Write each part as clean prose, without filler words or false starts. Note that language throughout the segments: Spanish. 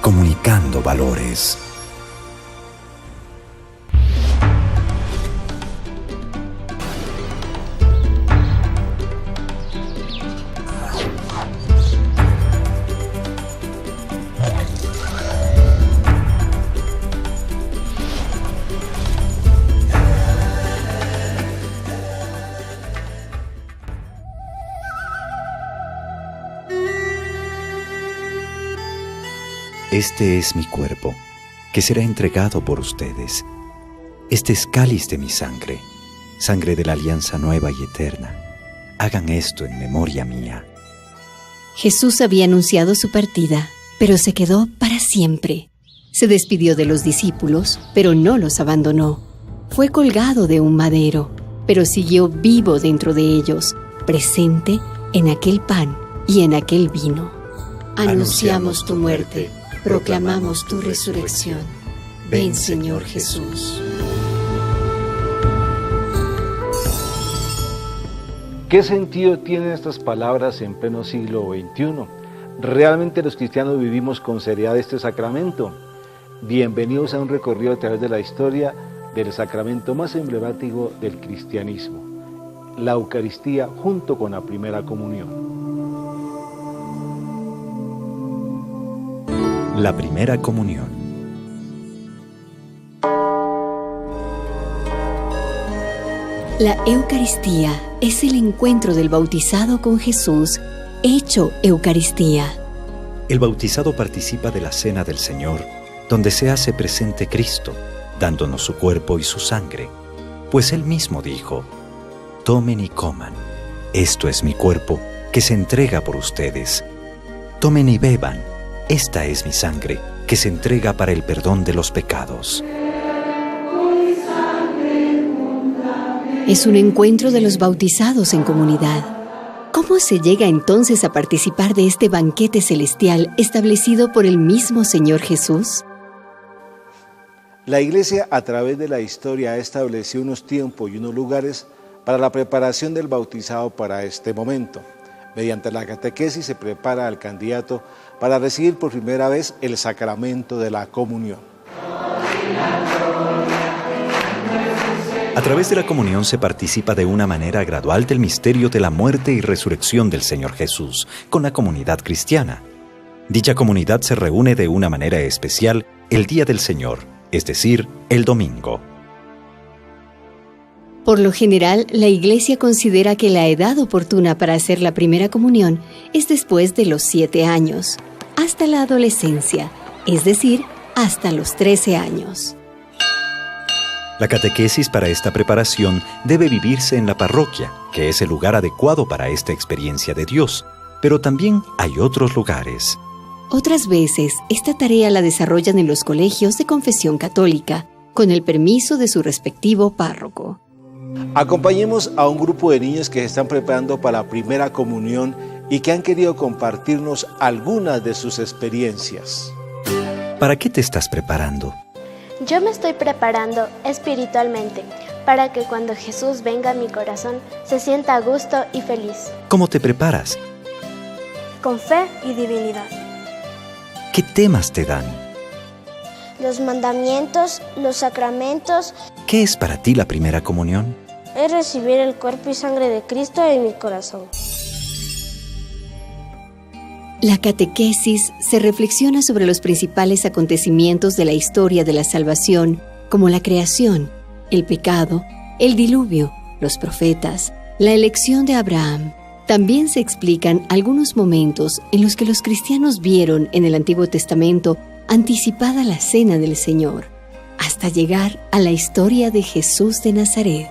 comunicando valores. Este es mi cuerpo, que será entregado por ustedes. Este es cáliz de mi sangre, sangre de la alianza nueva y eterna. Hagan esto en memoria mía. Jesús había anunciado su partida, pero se quedó para siempre. Se despidió de los discípulos, pero no los abandonó. Fue colgado de un madero, pero siguió vivo dentro de ellos, presente en aquel pan y en aquel vino. Anunciamos tu muerte. Proclamamos tu resurrección. Ven, Señor Jesús. ¿Qué sentido tienen estas palabras en pleno siglo XXI? ¿Realmente los cristianos vivimos con seriedad este sacramento? Bienvenidos a un recorrido a través de la historia del sacramento más emblemático del cristianismo, la Eucaristía junto con la primera comunión. La primera comunión. La Eucaristía es el encuentro del bautizado con Jesús, hecho Eucaristía. El bautizado participa de la cena del Señor, donde se hace presente Cristo, dándonos su cuerpo y su sangre, pues Él mismo dijo: tomen y coman, esto es mi cuerpo, que se entrega por ustedes. Tomen y beban, esta es mi sangre, que se entrega para el perdón de los pecados. Es un encuentro de los bautizados en comunidad. ¿Cómo se llega entonces a participar de este banquete celestial establecido por el mismo Señor Jesús? La Iglesia, a través de la historia, ha establecido unos tiempos y unos lugares para la preparación del bautizado para este momento. Mediante la catequesis se prepara al candidato para recibir por primera vez el sacramento de la comunión. A través de la comunión se participa de una manera gradual del misterio de la muerte y resurrección del Señor Jesús con la comunidad cristiana. Dicha comunidad se reúne de una manera especial el día del Señor, es decir, el domingo. Por lo general, la Iglesia considera que la edad oportuna para hacer la primera comunión es después de los 7 años, hasta la adolescencia, es decir, hasta los 13 años. La catequesis para esta preparación debe vivirse en la parroquia, que es el lugar adecuado para esta experiencia de Dios, pero también hay otros lugares. Otras veces, esta tarea la desarrollan en los colegios de confesión católica, con el permiso de su respectivo párroco. Acompañemos a un grupo de niños que se están preparando para la primera comunión y que han querido compartirnos algunas de sus experiencias. ¿Para qué te estás preparando? Yo me estoy preparando espiritualmente para que cuando Jesús venga a mi corazón se sienta a gusto y feliz. ¿Cómo te preparas? Con fe y divinidad. ¿Qué temas te dan? Los mandamientos, los sacramentos. ¿Qué es para ti la primera comunión? Es recibir el cuerpo y sangre de Cristo en mi corazón. La catequesis se reflexiona sobre los principales acontecimientos de la historia de la salvación, como la creación, el pecado, el diluvio, los profetas, la elección de Abraham. También se explican algunos momentos en los que los cristianos vieron en el Antiguo Testamento anticipada la cena del Señor, hasta llegar a la historia de Jesús de Nazaret.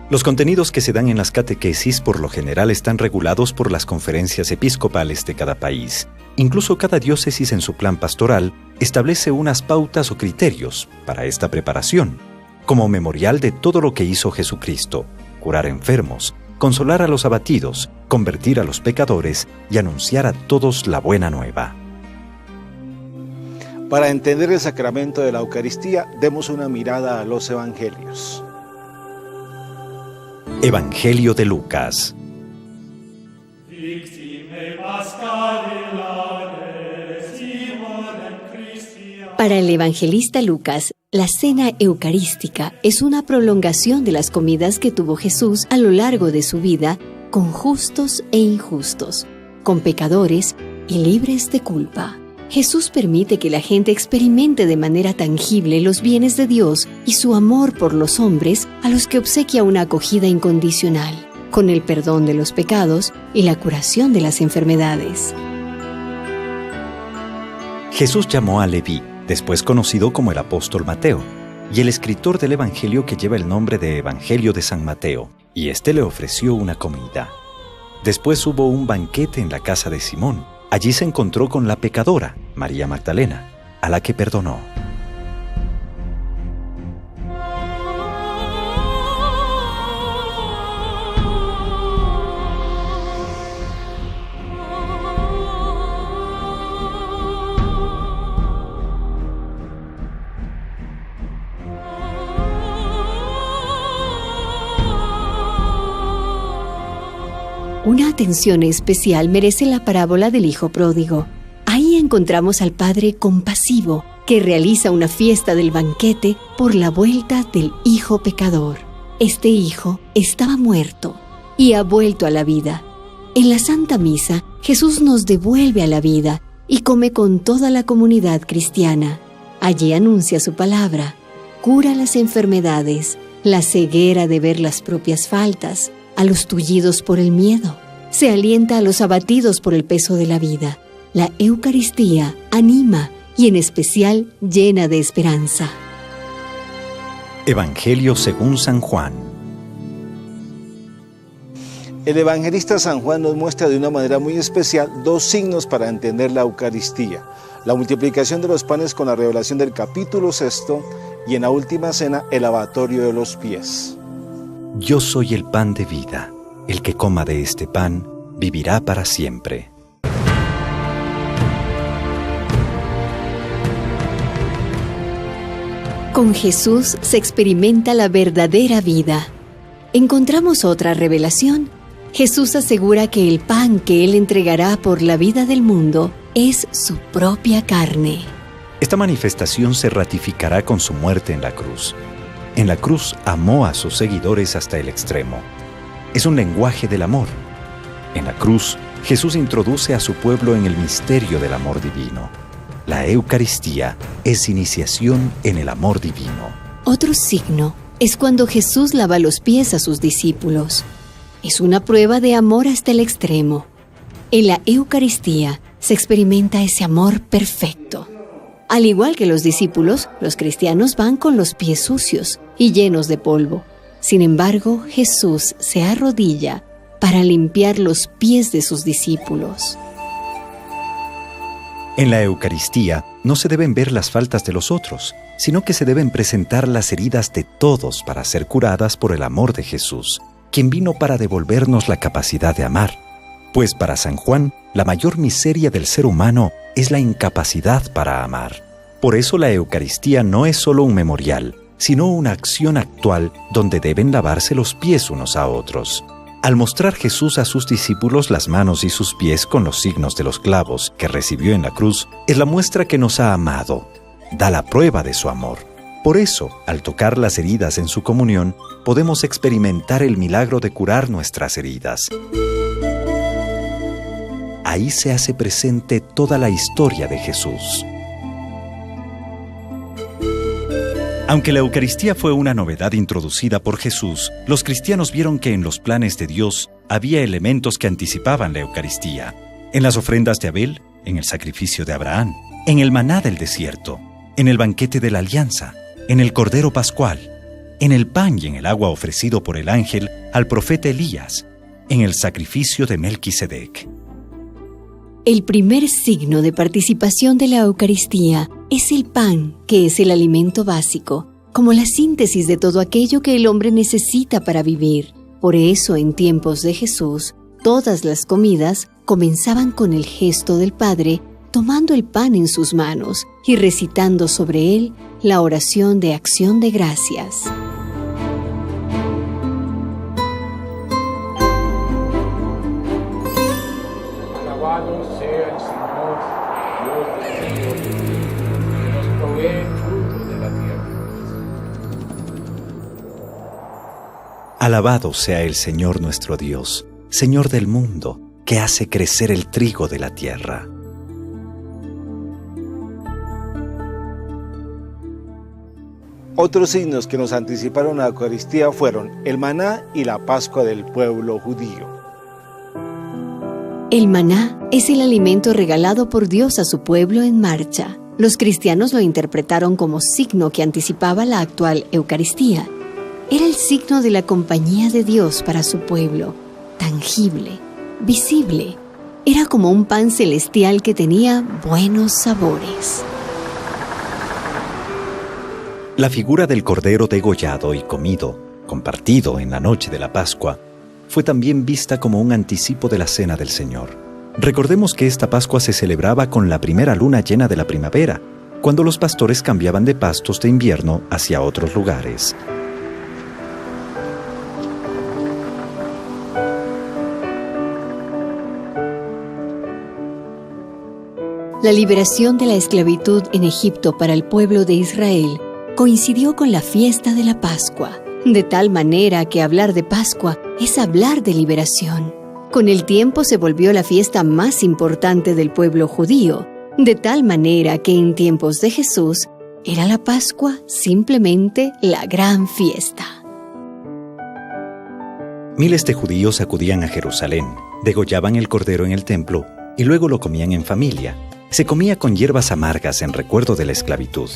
Los contenidos que se dan en las catequesis por lo general están regulados por las conferencias episcopales de cada país. Incluso cada diócesis en su plan pastoral establece unas pautas o criterios para esta preparación, como memorial de todo lo que hizo Jesucristo: curar enfermos, consolar a los abatidos, convertir a los pecadores y anunciar a todos la buena nueva. Para entender el sacramento de la Eucaristía, demos una mirada a los evangelios. Evangelio de Lucas. Para el evangelista Lucas, la cena eucarística es una prolongación de las comidas que tuvo Jesús a lo largo de su vida con justos e injustos, con pecadores y libres de culpa. Jesús permite que la gente experimente de manera tangible los bienes de Dios y su amor por los hombres a los que obsequia una acogida incondicional, con el perdón de los pecados y la curación de las enfermedades. Jesús llamó a Leví, después conocido como el apóstol Mateo, y el escritor del Evangelio que lleva el nombre de Evangelio de San Mateo, y éste le ofreció una comida. Después hubo un banquete en la casa de Simón. Allí se encontró con la pecadora, María Magdalena, a la que perdonó. Una atención especial merece la parábola del Hijo Pródigo. Ahí encontramos al Padre compasivo que realiza una fiesta del banquete por la vuelta del Hijo pecador. Este Hijo estaba muerto y ha vuelto a la vida. En la Santa Misa, Jesús nos devuelve a la vida y come con toda la comunidad cristiana. Allí anuncia su palabra, cura las enfermedades, la ceguera de ver las propias faltas, a los tullidos por el miedo. Se alienta a los abatidos por el peso de la vida. La Eucaristía anima y en especial llena de esperanza. Evangelio según San Juan. El evangelista San Juan nos muestra de una manera muy especial dos signos para entender la Eucaristía: la multiplicación de los panes con la revelación del capítulo 6 y en la última cena el lavatorio de los pies. Yo soy el pan de vida. El que coma de este pan vivirá para siempre. Con Jesús se experimenta la verdadera vida. Encontramos otra revelación. Jesús asegura que el pan que Él entregará por la vida del mundo es su propia carne. Esta manifestación se ratificará con su muerte en la cruz. En la cruz amó a sus seguidores hasta el extremo. Es un lenguaje del amor. En la cruz, Jesús introduce a su pueblo en el misterio del amor divino. La Eucaristía es iniciación en el amor divino. Otro signo es cuando Jesús lava los pies a sus discípulos. Es una prueba de amor hasta el extremo. En la Eucaristía se experimenta ese amor perfecto. Al igual que los discípulos, los cristianos van con los pies sucios y llenos de polvo. Sin embargo, Jesús se arrodilla para limpiar los pies de sus discípulos. En la Eucaristía no se deben ver las faltas de los otros, sino que se deben presentar las heridas de todos para ser curadas por el amor de Jesús, quien vino para devolvernos la capacidad de amar. Pues para San Juan, la mayor miseria del ser humano es la incapacidad para amar. Por eso la Eucaristía no es solo un memorial, sino una acción actual donde deben lavarse los pies unos a otros. Al mostrar Jesús a sus discípulos las manos y sus pies con los signos de los clavos que recibió en la cruz, es la muestra que nos ha amado, da la prueba de su amor. Por eso, al tocar las heridas en su comunión, podemos experimentar el milagro de curar nuestras heridas. Ahí se hace presente toda la historia de Jesús. Aunque la Eucaristía fue una novedad introducida por Jesús, los cristianos vieron que en los planes de Dios había elementos que anticipaban la Eucaristía. En las ofrendas de Abel, en el sacrificio de Abraham, en el maná del desierto, en el banquete de la alianza, en el cordero pascual, en el pan y en el agua ofrecido por el ángel al profeta Elías, en el sacrificio de Melquisedec. El primer signo de participación de la Eucaristía es el pan, que es el alimento básico, como la síntesis de todo aquello que el hombre necesita para vivir. Por eso, en tiempos de Jesús, todas las comidas comenzaban con el gesto del Padre, tomando el pan en sus manos y recitando sobre él la oración de acción de gracias. Alabado sea el Señor, Dios de los cielos, que nos provee frutos de la tierra. Alabado sea el Señor nuestro Dios, Señor del mundo, que hace crecer el trigo de la tierra. Otros signos que nos anticiparon la Eucaristía fueron el maná y la Pascua del pueblo judío. El maná es el alimento regalado por Dios a su pueblo en marcha. Los cristianos lo interpretaron como signo que anticipaba la actual Eucaristía. Era el signo de la compañía de Dios para su pueblo, tangible, visible. Era como un pan celestial que tenía buenos sabores. La figura del cordero degollado y comido, compartido en la noche de la Pascua, fue también vista como un anticipo de la Cena del Señor. Recordemos que esta Pascua se celebraba con la primera luna llena de la primavera, cuando los pastores cambiaban de pastos de invierno hacia otros lugares. La liberación de la esclavitud en Egipto para el pueblo de Israel coincidió con la fiesta de la Pascua, de tal manera que hablar de Pascua es hablar de liberación. Con el tiempo se volvió la fiesta más importante del pueblo judío, de tal manera que en tiempos de Jesús era la Pascua simplemente la gran fiesta. Miles de judíos acudían a Jerusalén, degollaban el cordero en el templo y luego lo comían en familia. Se comía con hierbas amargas en recuerdo de la esclavitud,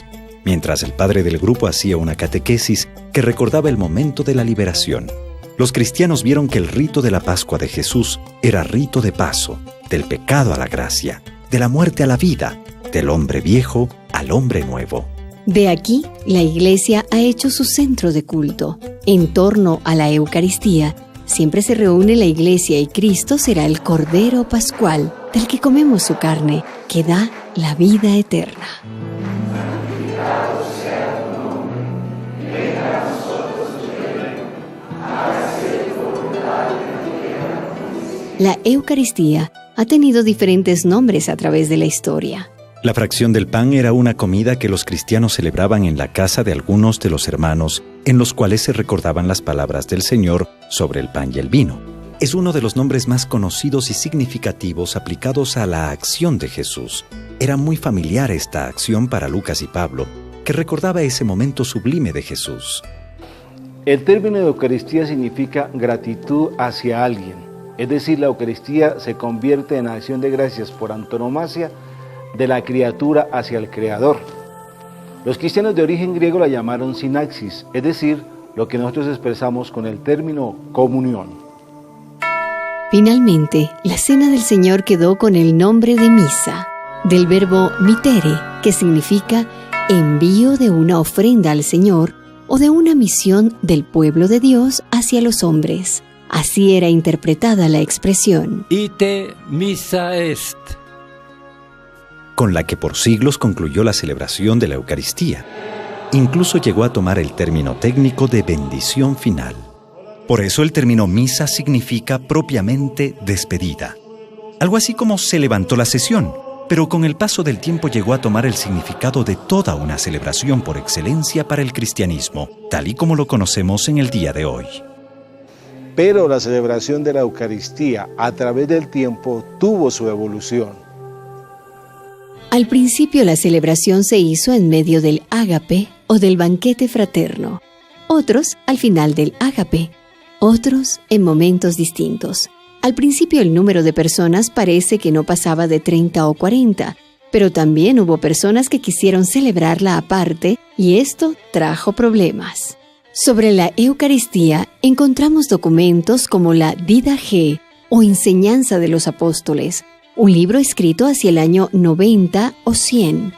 mientras el padre del grupo hacía una catequesis que recordaba el momento de la liberación. Los cristianos vieron que el rito de la Pascua de Jesús era rito de paso, del pecado a la gracia, de la muerte a la vida, del hombre viejo al hombre nuevo. De aquí, la Iglesia ha hecho su centro de culto. En torno a la Eucaristía, siempre se reúne la Iglesia y Cristo será el Cordero Pascual, del que comemos su carne, que da la vida eterna. La Eucaristía ha tenido diferentes nombres a través de la historia. La fracción del pan era una comida que los cristianos celebraban en la casa de algunos de los hermanos, en los cuales se recordaban las palabras del Señor sobre el pan y el vino. Es uno de los nombres más conocidos y significativos aplicados a la acción de Jesús. Era muy familiar esta acción para Lucas y Pablo, que recordaba ese momento sublime de Jesús. El término de Eucaristía significa gratitud hacia alguien. Es decir, la Eucaristía se convierte en acción de gracias por antonomasia de la criatura hacia el Creador. Los cristianos de origen griego la llamaron sinaxis, es decir, lo que nosotros expresamos con el término comunión. Finalmente, la Cena del Señor quedó con el nombre de misa, del verbo mitere, que significa envío de una ofrenda al Señor o de una misión del pueblo de Dios hacia los hombres. Así era interpretada la expresión. Ite missa est, con la que por siglos concluyó la celebración de la Eucaristía. Incluso llegó a tomar el término técnico de bendición final. Por eso el término misa significa propiamente despedida. Algo así como se levantó la sesión, pero con el paso del tiempo llegó a tomar el significado de toda una celebración por excelencia para el cristianismo, tal y como lo conocemos en el día de hoy. Pero la celebración de la Eucaristía a través del tiempo tuvo su evolución. Al principio la celebración se hizo en medio del ágape o del banquete fraterno, otros al final del ágape, otros en momentos distintos. Al principio el número de personas parece que no pasaba de 30 o 40, pero también hubo personas que quisieron celebrarla aparte y esto trajo problemas. Sobre la Eucaristía encontramos documentos como la Didache o Enseñanza de los Apóstoles, un libro escrito hacia el año 90 o 100.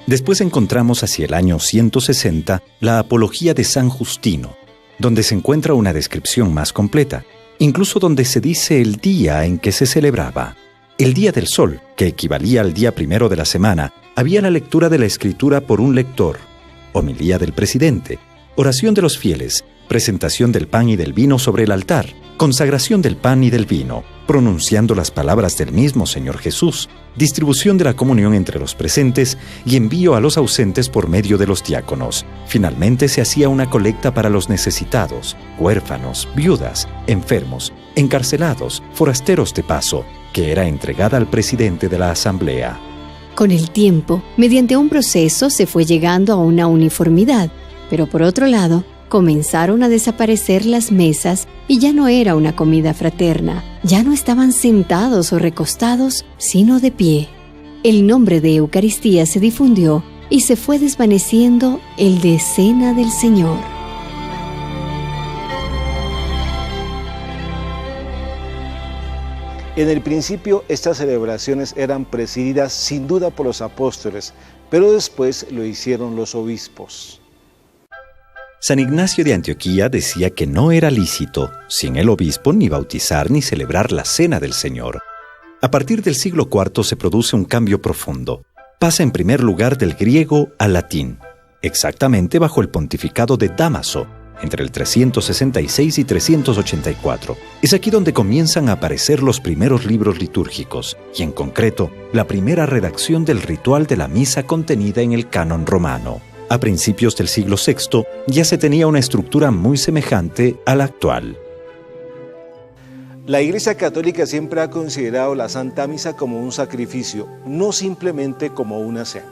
Después encontramos hacia el año 160 la Apología de San Justino, donde se encuentra una descripción más completa, incluso donde se dice el día en que se celebraba. El día del sol, que equivalía al día primero de la semana, había la lectura de la Escritura por un lector, homilía del presidente, oración de los fieles, presentación del pan y del vino sobre el altar, consagración del pan y del vino, pronunciando las palabras del mismo Señor Jesús, distribución de la comunión entre los presentes y envío a los ausentes por medio de los diáconos. Finalmente se hacía una colecta para los necesitados, huérfanos, viudas, enfermos, encarcelados, forasteros de paso, que era entregada al presidente de la asamblea. Con el tiempo, mediante un proceso se fue llegando a una uniformidad, pero por otro lado, comenzaron a desaparecer las mesas y ya no era una comida fraterna, ya no estaban sentados o recostados, sino de pie. El nombre de Eucaristía se difundió y se fue desvaneciendo el de Cena del Señor. En el principio estas celebraciones eran presididas sin duda por los apóstoles, pero después lo hicieron los obispos. San Ignacio de Antioquía decía que no era lícito, sin el obispo, ni bautizar ni celebrar la Cena del Señor. A partir del siglo IV se produce un cambio profundo. Pasa en primer lugar del griego al latín, exactamente bajo el pontificado de Dámaso, entre el 366 y 384. Es aquí donde comienzan a aparecer los primeros libros litúrgicos, y en concreto, la primera redacción del ritual de la misa contenida en el canon romano. A principios del siglo VI ya se tenía una estructura muy semejante a la actual. La Iglesia Católica siempre ha considerado la Santa Misa como un sacrificio, no simplemente como una cena.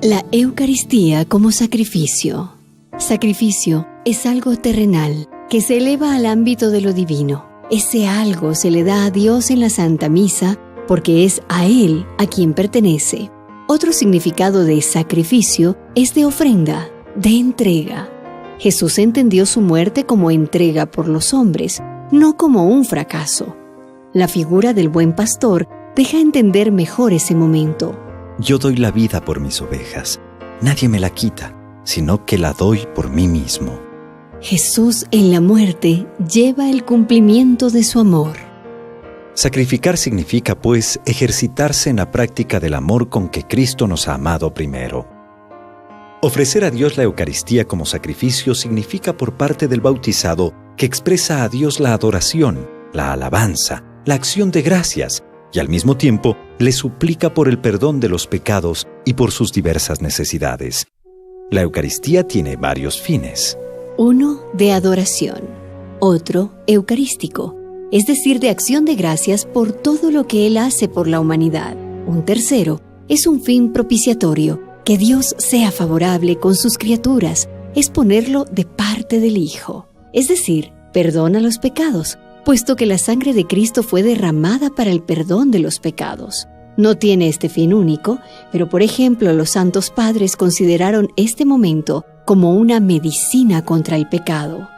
La Eucaristía como sacrificio. Sacrificio es algo terrenal que se eleva al ámbito de lo divino. Ese algo se le da a Dios en la Santa Misa porque es a Él a quien pertenece. Otro significado de sacrificio es de ofrenda, de entrega. Jesús entendió su muerte como entrega por los hombres, no como un fracaso. La figura del buen pastor deja entender mejor ese momento. Yo doy la vida por mis ovejas. Nadie me la quita, sino que la doy por mí mismo. Jesús en la muerte lleva el cumplimiento de su amor. Sacrificar significa, pues, ejercitarse en la práctica del amor con que Cristo nos ha amado primero. Ofrecer a Dios la Eucaristía como sacrificio significa por parte del bautizado que expresa a Dios la adoración, la alabanza, la acción de gracias, y al mismo tiempo le suplica por el perdón de los pecados y por sus diversas necesidades. La Eucaristía tiene varios fines. Uno, de adoración. Otro, eucarístico, es decir, de acción de gracias por todo lo que Él hace por la humanidad. Un tercero, es un fin propiciatorio, que Dios sea favorable con sus criaturas, es ponerlo de parte del Hijo. Es decir, perdona los pecados, puesto que la sangre de Cristo fue derramada para el perdón de los pecados. No tiene este fin único, pero por ejemplo los santos padres consideraron este momento como una medicina contra el pecado.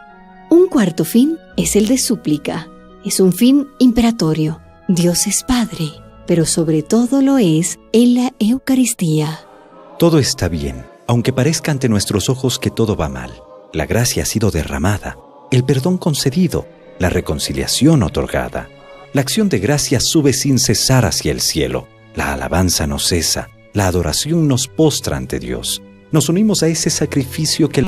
Un cuarto fin es el de súplica. Es un fin imperatorio. Dios es Padre, pero sobre todo lo es en la Eucaristía. Todo está bien, aunque parezca ante nuestros ojos que todo va mal. La gracia ha sido derramada, el perdón concedido, la reconciliación otorgada. La acción de gracia sube sin cesar hacia el cielo. La alabanza no cesa, la adoración nos postra ante Dios. Nos unimos a ese sacrificio que